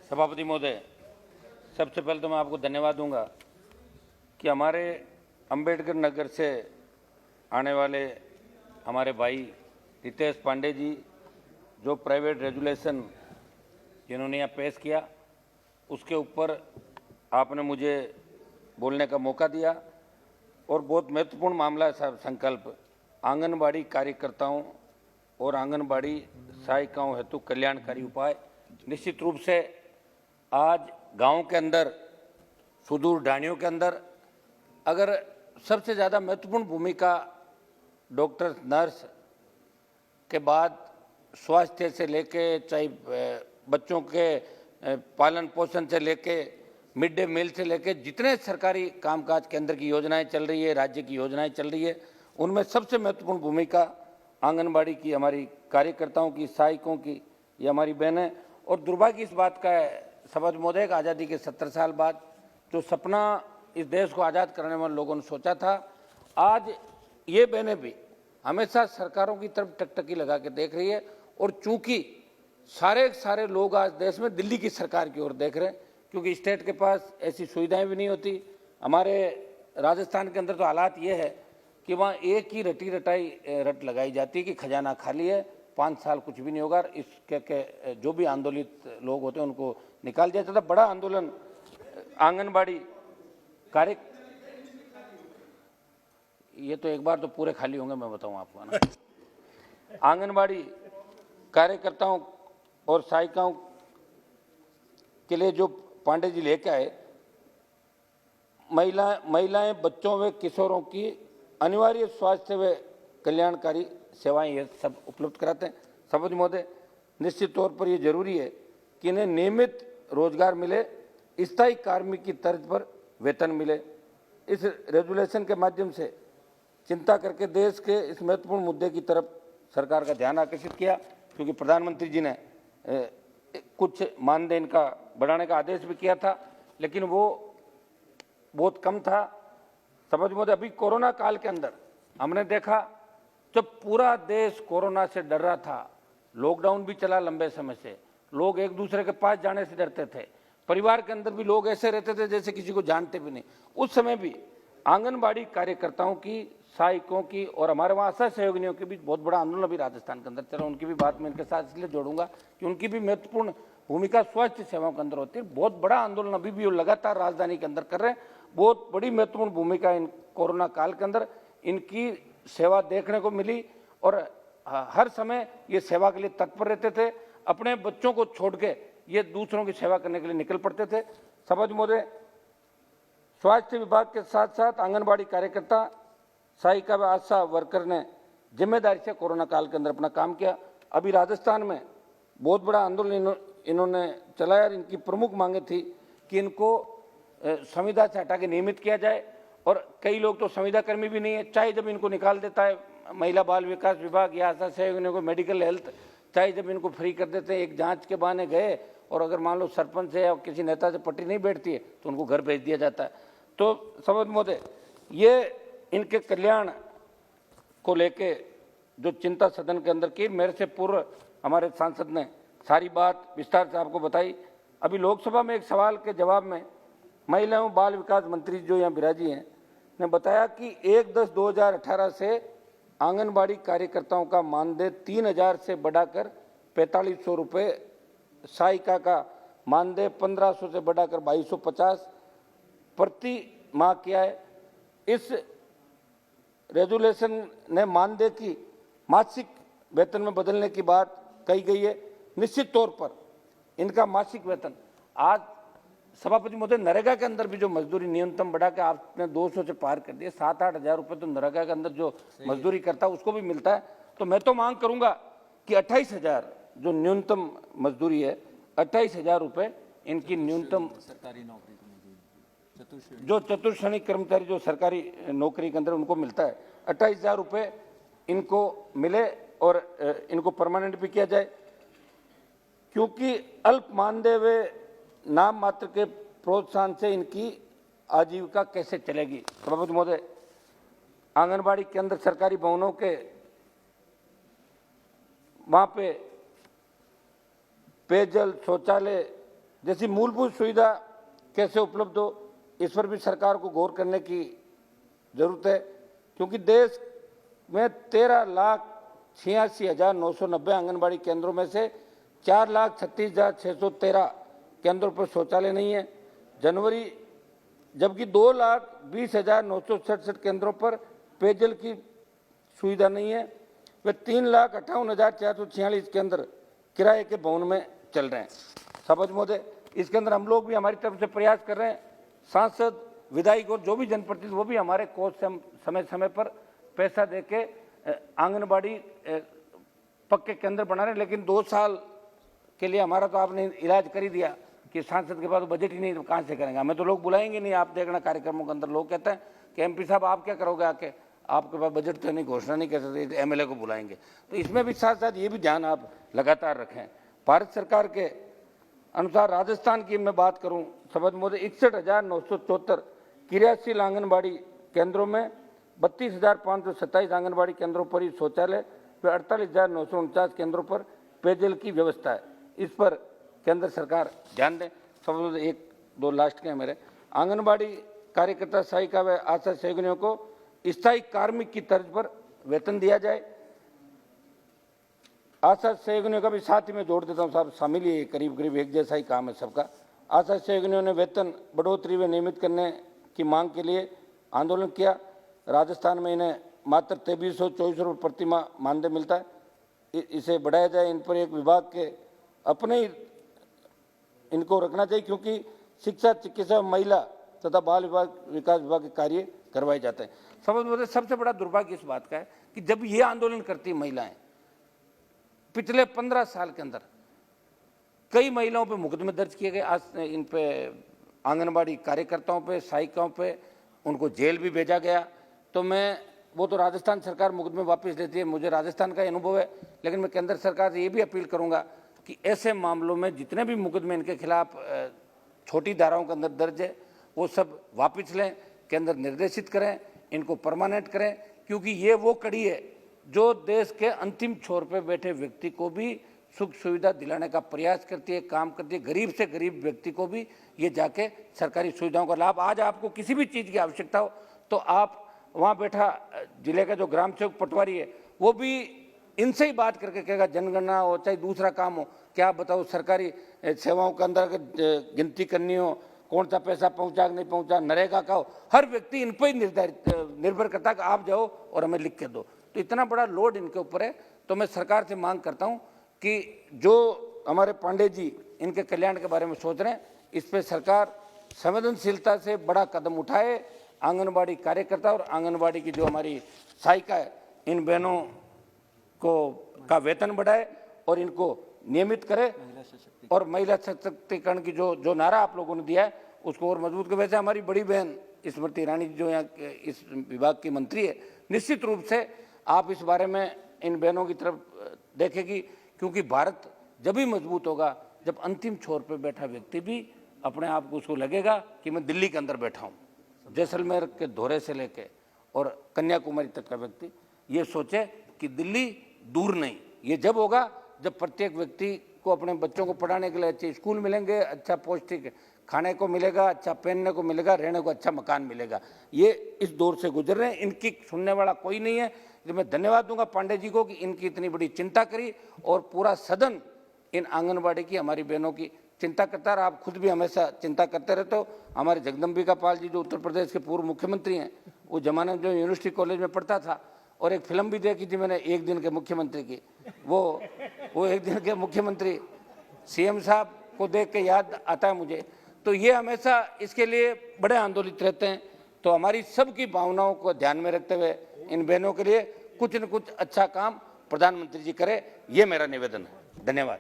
सभापति महोदय, सबसे पहले तो मैं आपको धन्यवाद दूंगा कि हमारे अंबेडकर नगर से आने वाले हमारे भाई रितेश पांडे जी जो प्राइवेट रेजुलेशन जिन्होंने यहाँ पेश किया उसके ऊपर आपने मुझे बोलने का मौका दिया और बहुत महत्वपूर्ण मामला है सर। संकल्प आंगनबाड़ी कार्यकर्ताओं और आंगनबाड़ी सहायिकाओं हेतु कल्याणकारी उपाय। निश्चित रूप से आज गांव के अंदर, सुदूर ढाणियों के अंदर अगर सबसे ज़्यादा महत्वपूर्ण भूमिका डॉक्टर, नर्स के बाद स्वास्थ्य से लेके, चाहे बच्चों के पालन पोषण से लेके, मिड डे मील से लेके, जितने सरकारी कामकाज केंद्र की योजनाएं चल रही है, राज्य की योजनाएं चल रही है, उनमें सबसे महत्वपूर्ण भूमिका आंगनबाड़ी की, हमारी कार्यकर्ताओं की, सहायकों की, ये हमारी बहनें। और दुर्भाग्य इस बात का है सभापति महोदय, आज़ादी के 70 साल बाद जो सपना इस देश को आज़ाद करने वाले लोगों ने सोचा था, आज ये बहनें भी हमेशा सरकारों की तरफ टकटकी लगा के देख रही है। और चूंकि सारे लोग आज देश में दिल्ली की सरकार की ओर देख रहे हैं, क्योंकि स्टेट के पास ऐसी सुविधाएं भी नहीं होती। हमारे राजस्थान के अंदर तो हालात ये है कि वहाँ एक ही रट लगाई जाती है कि खजाना खाली है, 5 साल कुछ भी नहीं होगा। इसके जो भी आंदोलित लोग होते हैं उनको निकाल दिया जाता। बड़ा आंदोलन आंगनबाड़ी कार्य, ये तो एक बार तो पूरे खाली होंगे, मैं बताऊं आपको, है ना। आंगनबाड़ी कार्यकर्ताओं और सहायिकाओं के लिए जो पांडे जी लेके आए, महिलाएं, बच्चों व किशोरों की अनिवार्य स्वास्थ्य व कल्याणकारी सेवाएं ये सब उपलब्ध कराते हैं। सभापति महोदय, निश्चित तौर पर ये जरूरी है कि इन्हें नियमित रोजगार मिले, स्थायी कार्मिक की तर्ज पर वेतन मिले। इस रेजुलेशन के माध्यम से चिंता करके देश के इस महत्वपूर्ण मुद्दे की तरफ सरकार का ध्यान आकर्षित किया, क्योंकि प्रधानमंत्री जी ने कुछ मानदेय इनका बढ़ाने का आदेश भी किया था, लेकिन वो बहुत कम था। सभापति महोदय, अभी कोरोना काल के अंदर हमने देखा जब पूरा देश कोरोना से डर रहा था, लॉकडाउन भी चला लंबे समय से, लोग एक दूसरे के पास जाने से डरते थे, परिवार के अंदर भी लोग ऐसे रहते थे जैसे किसी को जानते भी नहीं। उस समय भी आंगनबाड़ी कार्यकर्ताओं की, सहायकों की और हमारे वहाँ आशा सहयोगिनियों की भी बहुत बड़ा आंदोलन अभी राजस्थान के अंदर चला। उनकी भी बात मैं इनके साथ इसलिए जोड़ूंगा कि उनकी भी महत्वपूर्ण भूमिका स्वास्थ्य सेवाओं के अंदर होती है। बहुत बड़ा आंदोलन अभी भी वो लगातार राजधानी के अंदर कर रहे हैं। बहुत बड़ी महत्वपूर्ण भूमिका इन कोरोना काल के अंदर इनकी सेवा देखने को मिली और हर समय ये सेवा के लिए तत्पर रहते थे। अपने बच्चों को छोड़ के ये दूसरों की सेवा करने के लिए निकल पड़ते थे। सभापति महोदय, स्वास्थ्य विभाग के साथ साथ आंगनबाड़ी कार्यकर्ता, सहायिका व आशा वर्कर ने जिम्मेदारी से कोरोना काल के अंदर अपना काम किया। अभी राजस्थान में बहुत बड़ा आंदोलन इन्होंने चलाया। इनकी प्रमुख मांगे थी कि इनको संविदा से हटा के नियमित किया जाए, और कई लोग तो संविदा कर्मी भी नहीं है, चाहे जब इनको निकाल देता है महिला बाल विकास विभाग या आशा सहयोगियों को मेडिकल हेल्थ, चाहे जब इनको फ्री कर देते हैं, एक जांच के बहाने गए और अगर मान लो सरपंच से या किसी नेता से पट्टी नहीं बैठती है तो उनको घर भेज दिया जाता है। तो सभापति महोदय, ये इनके कल्याण को लेके जो चिंता सदन के अंदर की, मेरे से पूर्व हमारे सांसद ने सारी बात विस्तार से आपको बताई। अभी लोकसभा में एक सवाल के जवाब में महिला एवं बाल विकास मंत्री जो यहाँ बिराजी हैं ने बताया कि 1/10/2018 से आंगनबाड़ी कार्यकर्ताओं का मानदेय 3000 से बढ़ाकर 4500 रुपये, सहायिका का मानदेय 1500 से बढ़ाकर 2250 प्रति माह किया है। इस रेजुलेशन ने मानदेय की मासिक वेतन में बदलने की बात कही गई है। निश्चित तौर पर इनका मासिक वेतन आज सभापति महोदय, नरेगा के अंदर भी जो मजदूरी न्यूनतम बढ़ा के आपने 200 से पार कर दिया, 7-8 हज़ार रुपये तो नरेगा के अंदर जो मजदूरी करता है उसको भी मिलता है। तो मैं तो मांग करूंगा कि 28,000 जो न्यूनतम मजदूरी है, 28,000 रुपये इनकी न्यूनतम सरकारी नौकरी जो चतुर्श्रेणी कर्मचारी जो सरकारी नौकरी के अंदर उनको मिलता है, 28,000 रुपये इनको मिले और इनको परमानेंट भी किया जाए, क्योंकि अल्प मानदेय व नाम मात्र के प्रोत्साहन से इनकी आजीविका कैसे चलेगी। सभापति महोदय, आंगनबाड़ी के अंदर सरकारी भवनों के वहाँ पे पेयजल, शौचालय जैसी मूलभूत सुविधा कैसे उपलब्ध हो, इस पर भी सरकार को गौर करने की जरूरत है, क्योंकि देश में 13,86,990 आंगनबाड़ी केंद्रों में से 4,36,613 केंद्रों पर शौचालय नहीं है। जबकि 2,20,967 केंद्रों पर पेयजल की सुविधा नहीं है। वे 3,58,446 केंद्र किराए के भवन में चल रहे हैं। सभापति महोदय, इसके अंदर हम लोग भी हमारी तरफ से प्रयास कर रहे हैं। सांसद, विधायक और जो भी जनप्रतिनिधि वो भी हमारे कोष से हम समय समय पर पैसा देके आंगनबाड़ी पक्के केंद्र बना रहे हैं। लेकिन 2 साल के लिए हमारा तो आपने इलाज कर ही दिया कि सांसद के पास बजट ही नहीं, तो कहाँ से करेंगे। हमें तो लोग बुलाएंगे नहीं। आप देखना कार्यक्रमों के अंदर लोग कहते हैं कि MP साहब आप क्या करोगे आके, आपके पास बजट तो नहीं, घोषणा नहीं कर सकते, MLA को बुलाएंगे। तो इसमें भी साथ साथ ये भी ध्यान आप लगातार रखें। भारत सरकार के अनुसार राजस्थान की मैं बात करूं, सभापति महोदय, 61,974 क्रियाशील आंगनबाड़ी केंद्रों में 32,527 आंगनबाड़ी केंद्रों पर ही शौचालय व 48,949 केंद्रों पर पेयजल की व्यवस्था है। इस पर केंद्र सरकार ध्यान दें। सब 1-2 लास्ट के हैं मेरे। आंगनबाड़ी कार्यकर्ता, सहायिका व आशा सहयोगिनियों को स्थायी कार्मिक की तर्ज पर वेतन दिया जाए। आशा सहयोगिनियों का भी साथ ही मैं जोड़ देता हूँ साहब, शामिल ही करीब करीब एक जैसा ही काम है सबका। आशा सहयोगिनियों ने वेतन बढ़ोतरी व नियमित करने की मांग के लिए आंदोलन किया। राजस्थान में इन्हें मात्र 2324 रुपये प्रति माह मानदेय मिलता है। इसे बढ़ाया जाए। इन पर एक विभाग के अपने ही इनको रखना चाहिए, क्योंकि शिक्षा, चिकित्सा, महिला तथा बाल विकास विभाग के कार्य करवाए जाते हैं। समझ मुझे सबसे बड़ा दुर्भाग्य इस बात का है कि जब ये आंदोलन करती महिलाएं, पिछले 15 साल के अंदर कई महिलाओं पे मुकदमे दर्ज किए गए। आज इन पे आंगनबाड़ी कार्यकर्ताओं पे, सहायिकाओं पे उनको जेल भी भेजा गया। तो वो तो राजस्थान सरकार मुकदमे वापस लेती है, मुझे राजस्थान का अनुभव है। लेकिन मैं केंद्र सरकार से ये भी अपील करूंगा कि ऐसे मामलों में जितने भी मुकदमे इनके खिलाफ छोटी धाराओं के अंदर दर्ज है, वो सब वापस लें, केंद्र निर्देशित करें, इनको परमानेंट करें। क्योंकि ये वो कड़ी है जो देश के अंतिम छोर पे बैठे व्यक्ति को भी सुख सुविधा दिलाने का प्रयास करती है, काम करती है। गरीब से गरीब व्यक्ति को भी ये जाके सरकारी सुविधाओं का लाभ, आज आपको किसी भी चीज़ की आवश्यकता हो तो आप वहाँ बैठा जिले का जो ग्राम सेवक पटवारी है, वो भी इनसे ही बात करके कहेगा, जनगणना हो चाहे दूसरा काम हो, क्या बताओ सरकारी सेवाओं के अंदर गिनती करनी हो, कौन सा पैसा पहुंचा कि नहीं पहुंचा, नरेगा का हो, हर व्यक्ति इन पर ही निर्भर करता है कि आप जाओ और हमें लिख के दो। तो इतना बड़ा लोड इनके ऊपर है। तो मैं सरकार से मांग करता हूं कि जो हमारे पांडे जी इनके कल्याण के बारे में सोच रहे हैं, इस पर सरकार संवेदनशीलता से बड़ा कदम उठाए। आंगनबाड़ी कार्यकर्ता और आंगनबाड़ी की जो हमारी सहायिका है, इन बहनों का वेतन बढ़ाए और इनको नियमित करे। और महिला सशक्तिकरण की जो नारा आप लोगों ने दिया है उसको और मजबूत करे। वैसे हमारी बड़ी बहन स्मृति ईरानी जो यहाँ इस विभाग की मंत्री है, निश्चित रूप से आप इस बारे में इन बहनों की तरफ देखेगी, क्योंकि भारत जब भी मजबूत होगा जब अंतिम छोर पर बैठा व्यक्ति भी अपने आप को उसको लगेगा कि मैं दिल्ली के अंदर बैठा हूँ। जैसलमेर के धोरे से लेके और कन्याकुमारी तक का व्यक्ति ये सोचे कि दिल्ली दूर नहीं। ये जब होगा जब प्रत्येक व्यक्ति को अपने बच्चों को पढ़ाने के लिए अच्छे स्कूल मिलेंगे, अच्छा पौष्टिक खाने को मिलेगा, अच्छा पहनने को मिलेगा, रहने को अच्छा मकान मिलेगा। ये इस दौर से गुजर रहे हैं, इनकी सुनने वाला कोई नहीं है। तो मैं धन्यवाद दूंगा पांडे जी को कि इनकी इतनी बड़ी चिंता करी और पूरा सदन इन आंगनबाड़ी की, हमारी बहनों की चिंता करता रहा। आप खुद भी हमेशा चिंता करते रहते हो। हमारे जगदम्बिका पाल जी जो उत्तर प्रदेश के पूर्व मुख्यमंत्री हैं, वो जमाने में जो यूनिवर्सिटी कॉलेज में पढ़ता था और एक फिल्म भी देखी थी मैंने, एक दिन के मुख्यमंत्री की। वो एक दिन के मुख्यमंत्री CM साहब को देख के याद आता है मुझे। तो ये हमेशा इसके लिए बड़े आंदोलित रहते हैं। तो हमारी सबकी भावनाओं को ध्यान में रखते हुए इन बहनों के लिए कुछ न कुछ अच्छा काम प्रधानमंत्री जी करे, ये मेरा निवेदन है। धन्यवाद।